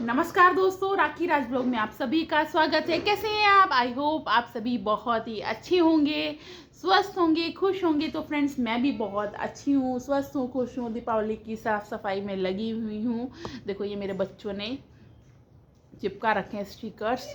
नमस्कार दोस्तों, राखी राज ब्लॉग में आप सभी का स्वागत है। कैसे हैं आप? आई होप आप सभी बहुत ही अच्छे होंगे, स्वस्थ होंगे, खुश होंगे। तो फ्रेंड्स, मैं भी बहुत अच्छी हूँ, स्वस्थ हूँ, खुश हूँ। दीपावली की साफ़ सफाई में लगी हुई हूँ। देखो, ये मेरे बच्चों ने चिपका रखे हैं स्टिकर्स।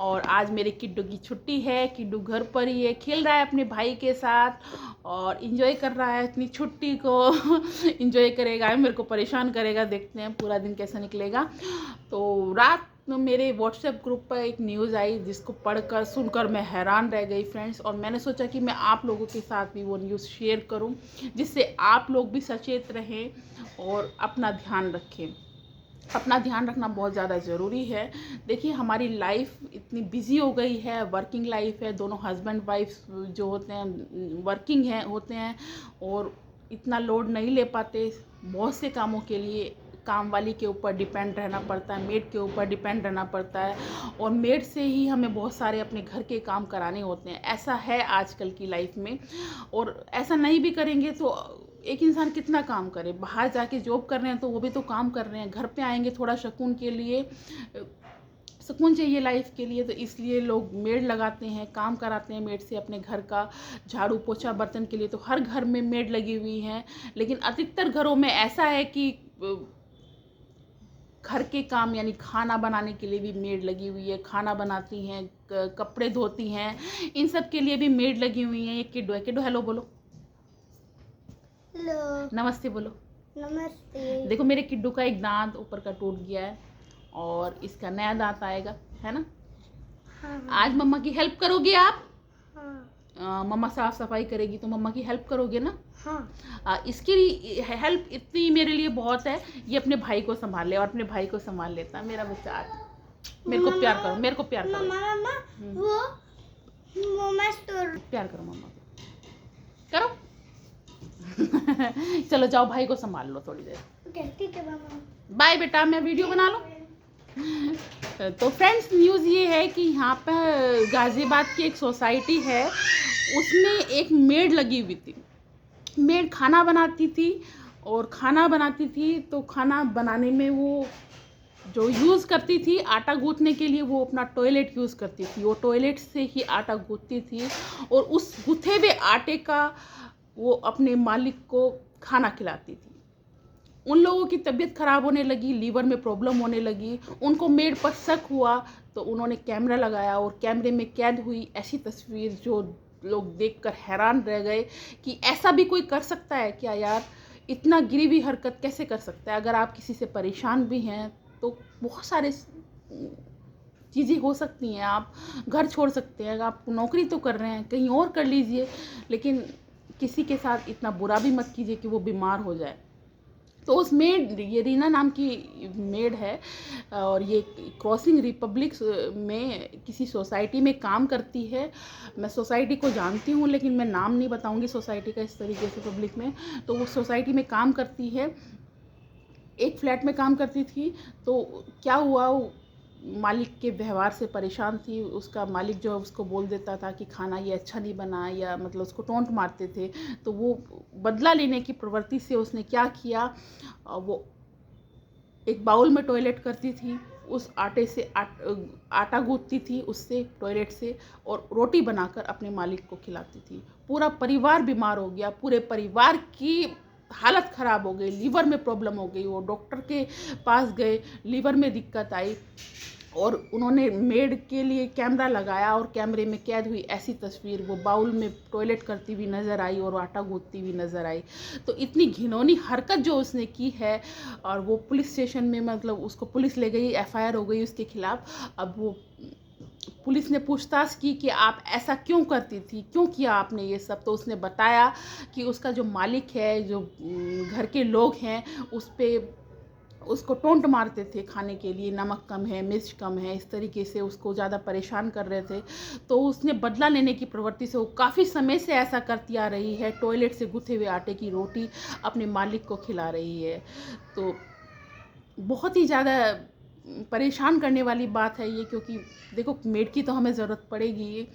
और आज मेरे किड्डू की छुट्टी है। किड्डू घर पर ही है, खेल रहा है अपने भाई के साथ और इन्जॉय कर रहा है अपनी छुट्टी को। इन्जॉय करेगा, मेरे को परेशान करेगा। देखते हैं पूरा दिन कैसा निकलेगा। तो रात में मेरे व्हाट्सएप ग्रुप पर एक न्यूज़ आई जिसको पढ़कर सुनकर मैं हैरान रह गई फ्रेंड्स। और मैंने सोचा कि मैं आप लोगों के साथ भी वो न्यूज़ शेयर करूं, जिससे आप लोग भी सचेत रहें और अपना ध्यान रखें। अपना ध्यान रखना बहुत ज़्यादा ज़रूरी है। देखिए, हमारी लाइफ इतनी बिजी हो गई है, वर्किंग लाइफ है। दोनों हस्बैंड वाइफ जो होते हैं वर्किंग होते हैं और इतना लोड नहीं ले पाते। बहुत से कामों के लिए काम वाली के ऊपर डिपेंड रहना पड़ता है, मेड के ऊपर डिपेंड रहना पड़ता है। और मेड से ही हमें बहुत सारे अपने घर के काम कराने होते हैं। ऐसा है आजकल की लाइफ में। और ऐसा नहीं भी करेंगे तो एक इंसान कितना काम करे। बाहर जाके जॉब कर रहे हैं तो वो भी तो काम कर रहे हैं। घर पे आएंगे थोड़ा सुकून के लिए, सुकून चाहिए लाइफ के लिए, तो इसलिए लोग मेड लगाते हैं, काम कराते हैं मेड से अपने घर का। झाड़ू पोछा बर्तन के लिए तो हर घर में मेड लगी हुई हैं। लेकिन अधिकतर घरों में ऐसा है कि घर के काम यानी खाना बनाने के लिए भी मेड लगी हुई है। खाना बनाती हैं, कपड़े धोती हैं, इन सब के लिए भी मेड लगी हुई हैं। ये किड्डू है। किड्डू हेलो बोलो। हेलो, नमस्ते बोलो। नमस्ते। देखो, मेरे किड्डू का एक दांत ऊपर का टूट गया है और इसका नया दांत आएगा, है ना। हाँ, आज मम्मा की हेल्प करोगे आप? हाँ, मम्मा साफ सफाई करेगी तो मम्मा की हेल्प करोगे ना। हाँ। इसकी हेल्प इतनी मेरे लिए बहुत है। ये अपने भाई को संभाल ले और अपने भाई को संभाल लेता है मेरा बच्चा। आज मेरे को प्यार करो, मेरे को प्यार करो। मम्मा, वो मस्त प्यार करो मम्मा को, करो। चलो जाओ, भाई को संभाल लो थोड़ी देर। ठीक है मामा। बाय बेटा, मैं वीडियो बना लूँ। तो फ्रेंड्स, न्यूज़ ये है कि यहाँ पर गाज़ियाबाद की एक सोसाइटी है, उसमें एक मेड लगी हुई थी। मेड खाना बनाती थी और खाना बनाती थी तो खाना बनाने में वो जो यूज़ करती थी आटा गूँथने के लिए, वो अपना टॉयलेट यूज़ करती थी। वो टॉयलेट से ही आटा गूँथती थी और उस गूँथे हुए आटे का वो अपने मालिक को खाना खिलाती थी। उन लोगों की तबीयत ख़राब होने लगी, लीवर में प्रॉब्लम होने लगी। उनको मेड पर शक हुआ तो उन्होंने कैमरा लगाया और कैमरे में कैद हुई ऐसी तस्वीर जो लोग देखकर हैरान रह गए कि ऐसा भी कोई कर सकता है क्या यार। इतना गिरी हुई हरकत कैसे कर सकता है। अगर आप किसी से परेशान भी हैं तो बहुत सारे चीज़ें हो सकती हैं। आप घर छोड़ सकते हैं, अगर आप नौकरी तो कर रहे हैं कहीं और कर लीजिए, लेकिन किसी के साथ इतना बुरा भी मत कीजिए कि वो बीमार हो जाए। तो उस मेड, ये रीना नाम की मेड है और ये क्रॉसिंग रिपब्लिक में किसी सोसाइटी में काम करती है। मैं सोसाइटी को जानती हूँ लेकिन मैं नाम नहीं बताऊँगी सोसाइटी का इस तरीके से पब्लिक में। तो वो सोसाइटी में काम करती है, एक फ्लैट में काम करती थी। तो क्या हुआ, मालिक के व्यवहार से परेशान थी। उसका मालिक जो है उसको बोल देता था कि खाना ये अच्छा नहीं बना, या मतलब उसको टोंट मारते थे। तो वो बदला लेने की प्रवृत्ति से उसने क्या किया, वो एक बाउल में टॉयलेट करती थी, उस आटे से आटा गूँथती थी उससे टॉयलेट से और रोटी बनाकर अपने मालिक को खिलाती थी। पूरा परिवार बीमार हो गया, पूरे परिवार की हालत ख़राब हो गई, लीवर में प्रॉब्लम हो गई। वो डॉक्टर के पास गए, लीवर में दिक्कत आई और उन्होंने मेड के लिए कैमरा लगाया और कैमरे में कैद हुई ऐसी तस्वीर वो बाउल में टॉयलेट करती हुई नज़र आई और आटा गूँथती हुई नज़र आई। तो इतनी घिनौनी हरकत जो उसने की है, और वो पुलिस स्टेशन में, मतलब उसको पुलिस ले गई, एफआईआर हो गई उसके खिलाफ। अब वो पुलिस ने पूछताछ की कि आप ऐसा क्यों करती थी, क्यों किया आपने ये सब। तो उसने बताया कि उसका जो मालिक है, जो घर के लोग हैं, उस पर उसको टोंट मारते थे खाने के लिए, नमक कम है, मिर्च कम है, इस तरीके से उसको ज़्यादा परेशान कर रहे थे। तो उसने बदला लेने की प्रवृत्ति से वो काफ़ी समय से ऐसा करती आ रही है, टॉयलेट से गूँथे हुए आटे की रोटी अपने मालिक को खिला रही है। तो बहुत ही ज़्यादा परेशान करने वाली बात है ये, क्योंकि देखो, मेड की तो हमें ज़रूरत पड़ेगी,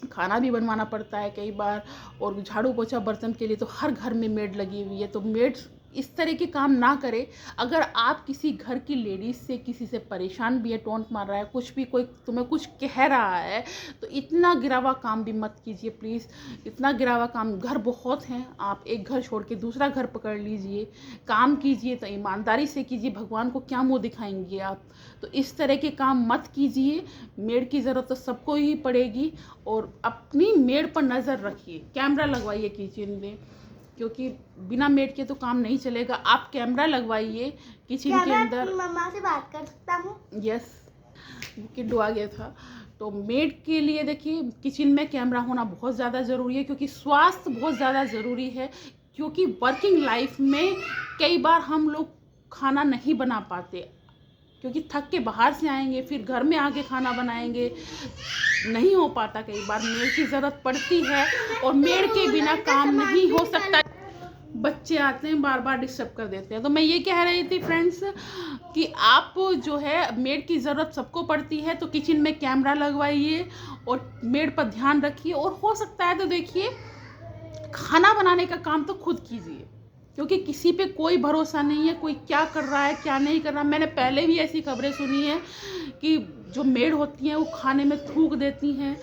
खाना भी बनवाना पड़ता है कई बार, और झाड़ू पोछा बर्तन के लिए तो हर घर में मेड लगी हुई है। तो मेड इस तरह के काम ना करें। अगर आप किसी घर की लेडीज़ से किसी से परेशान भी है, टोंट मार रहा है, कुछ भी कोई तुम्हें कुछ कह रहा है, तो इतना गिरा हुआ काम भी मत कीजिए प्लीज़। इतना गिरा हुआ काम, घर बहुत हैं, आप एक घर छोड़ के दूसरा घर पकड़ लीजिए। काम कीजिए तो ईमानदारी से कीजिए, भगवान को क्या मुँह दिखाएंगे आप। तो इस तरह के काम मत कीजिए। मेड की ज़रूरत तो सबको ही पड़ेगी, और अपनी मेड पर नज़र रखिए। कैमरा लगवाइए किचन में, क्योंकि बिना मेड के तो काम नहीं चलेगा। आप कैमरा लगवाइए किचन क्या के मैं अंदर। अपनी मम्मा से बात कर सकता हूँ? यस, किड्डू आ गया था। तो मेड के लिए देखिए किचन में कैमरा होना बहुत ज़्यादा ज़रूरी है, क्योंकि स्वास्थ्य बहुत ज़्यादा ज़रूरी है। क्योंकि वर्किंग लाइफ में कई बार हम लोग खाना नहीं बना पाते, क्योंकि थक के बाहर से आएंगे, फिर घर में आके खाना बनाएंगे, नहीं हो पाता। कई बार मेड की ज़रूरत पड़ती है, और मेड के बिना काम नहीं हो सकता। बच्चे आते हैं बार बार डिस्टर्ब कर देते हैं। तो मैं ये कह रही थी फ्रेंड्स कि आप जो है मेड की ज़रूरत सबको पड़ती है, तो किचन में कैमरा लगवाइए और मेड पर ध्यान रखिए। और हो सकता है तो देखिए खाना बनाने का काम तो खुद कीजिए, क्योंकि किसी पे कोई भरोसा नहीं है, कोई क्या कर रहा है क्या नहीं कर रहा। मैंने पहले भी ऐसी खबरें सुनी हैं कि जो मेड होती हैं वो खाने में थूक देती हैं,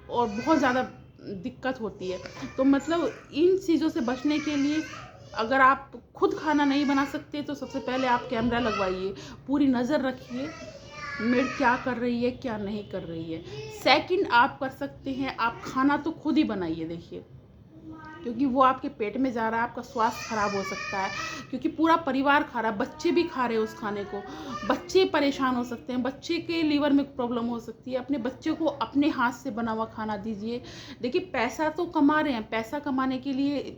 और बहुत ज़्यादा दिक्कत होती है। तो मतलब इन चीज़ों से बचने के लिए, अगर आप खुद खाना नहीं बना सकते, तो सबसे पहले आप कैमरा लगवाइए, पूरी नज़र रखिए मेड क्या कर रही है क्या नहीं कर रही है। सेकंड आप कर सकते हैं, आप खाना तो खुद ही बनाइए देखिए, क्योंकि वो आपके पेट में जा रहा है, आपका स्वास्थ्य खराब हो सकता है, क्योंकि पूरा परिवार खा रहा है, बच्चे भी खा रहे हैं उस खाने को, बच्चे परेशान हो सकते हैं, बच्चे के लीवर में प्रॉब्लम हो सकती है। अपने बच्चे को अपने हाथ से बना हुआ खाना दीजिए। देखिए पैसा तो कमा रहे हैं, पैसा कमाने के लिए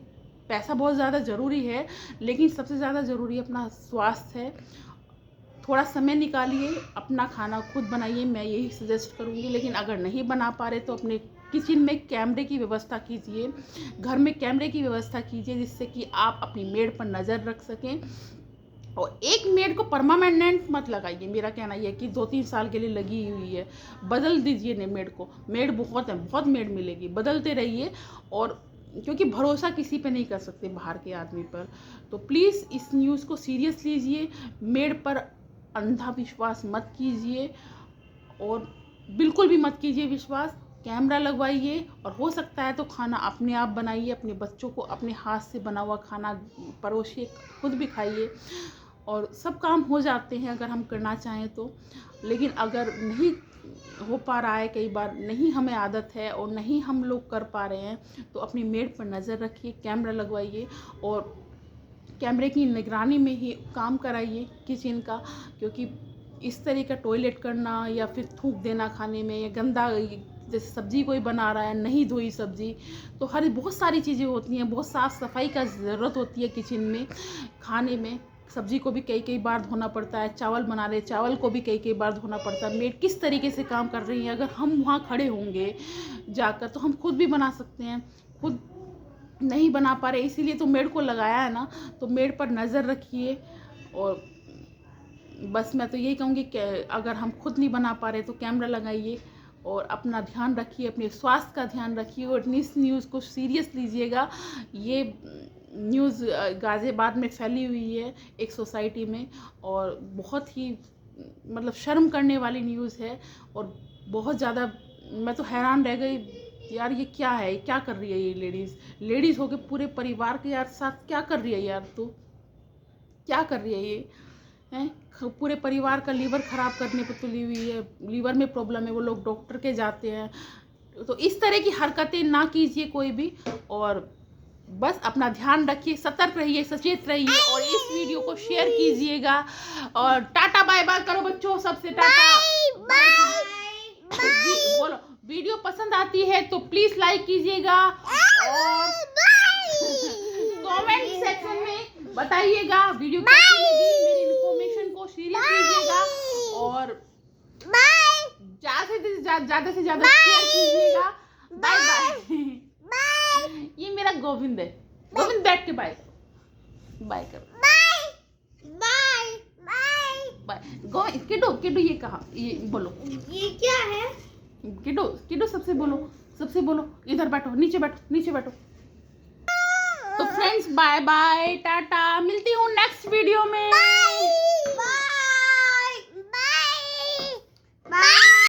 पैसा बहुत ज़्यादा ज़रूरी है, लेकिन सबसे ज़्यादा ज़रूरी अपना स्वास्थ्य है। थोड़ा समय निकालिए, अपना खाना खुद बनाइए, मैं यही सजेस्ट करूँगी। लेकिन अगर नहीं बना पा रहे तो अपने किचन में कैमरे की व्यवस्था कीजिए, घर में कैमरे की व्यवस्था कीजिए, जिससे कि आप अपनी मेड पर नज़र रख सकें। और एक मेड को परमानेंट मत लगाइए, मेरा कहना यह है कि 2-3 साल के लिए लगी हुई है, बदल दीजिए ने मेड को। मेड बहुत है, बहुत मेड मिलेगी, बदलते रहिए। और क्योंकि भरोसा किसी पे नहीं कर सकते बाहर के आदमी पर। तो प्लीज़ इस न्यूज़ को सीरियस लीजिए, मेड पर अंधा विश्वास मत कीजिए, और बिल्कुल भी मत कीजिए विश्वास। कैमरा लगवाइए, और हो सकता है तो खाना अपने आप बनाइए, अपने बच्चों को अपने हाथ से बना हुआ खाना परोसिए, खुद भी खाइए, और सब काम हो जाते हैं अगर हम करना चाहें तो। लेकिन अगर नहीं हो पा रहा है, कई बार नहीं हमें आदत है और नहीं हम लोग कर पा रहे हैं, तो अपनी मेड पर नज़र रखिए, कैमरा लगवाइए, और कैमरे की निगरानी में ही काम कराइए किचन का। क्योंकि इस तरह का टॉयलेट करना या फिर थूक देना खाने में, या गंदा जैसे सब्ज़ी कोई बना रहा है, नहीं धोई सब्ज़ी, तो हर बहुत सारी चीज़ें होती हैं, बहुत साफ़ सफाई का ज़रूरत होती है किचन में। खाने में सब्ज़ी को भी कई बार धोना पड़ता है, चावल बना रहे चावल को भी कई बार धोना पड़ता है। मेड किस तरीके से काम कर रही है, अगर हम वहाँ खड़े होंगे जाकर, तो हम खुद भी बना सकते हैं। खुद नहीं बना पा रहे, इसीलिए तो मेड को लगाया है ना। तो मेड पर नज़र रखिए, और बस मैं तो यही कहूँगी कि अगर हम खुद नहीं बना पा रहे तो कैमरा लगाइए, और अपना ध्यान रखिए, अपने स्वास्थ्य का ध्यान रखिए, और इस न्यूज़ को सीरियस लीजिएगा। ये न्यूज़ गाज़ियाबाद में फैली हुई है एक सोसाइटी में, और बहुत ही मतलब शर्म करने वाली न्यूज़ है। और बहुत ज़्यादा मैं तो हैरान रह गई यार, ये क्या है, क्या कर रही है ये लेडीज़ होके पूरे परिवार के यार साथ क्या कर रही है यार, तू क्या कर रही है ये हैं? पूरे परिवार का लीवर ख़राब करने पर तुली हुई है, लीवर में प्रॉब्लम है, वो लोग डॉक्टर के जाते हैं। तो इस तरह की हरकतें ना कीजिए कोई भी, और बस अपना ध्यान रखिए, सतर्क रहिए, सचेत रहिए, और इस वीडियो को शेयर कीजिएगा। और टाटा बाय बाय करो बच्चों, सबसे टाटा बोलो। वीडियो पसंद आती है तो प्लीज़ लाइक कीजिएगा, और कमेंट सेक्शन में बताइएगा वीडियो कैसी लगी, मेरी इन्फॉर्मेशन को सीरियस लीजिएगा, और ज़्यादा से ज़्यादा शेयर कीजिएगा। Bye bye. ये मेरा गोविंद है, गोविंद बैठ के बाय बाय करो, बाय। किड्डू ये कहा, ये बोलो, ये क्या है? किड्डू सबसे बोलो, इधर बैठो, नीचे बैठो। तो फ्रेंड्स बाय बाय टाटा, मिलती हूँ नेक्स्ट वीडियो में। बाय।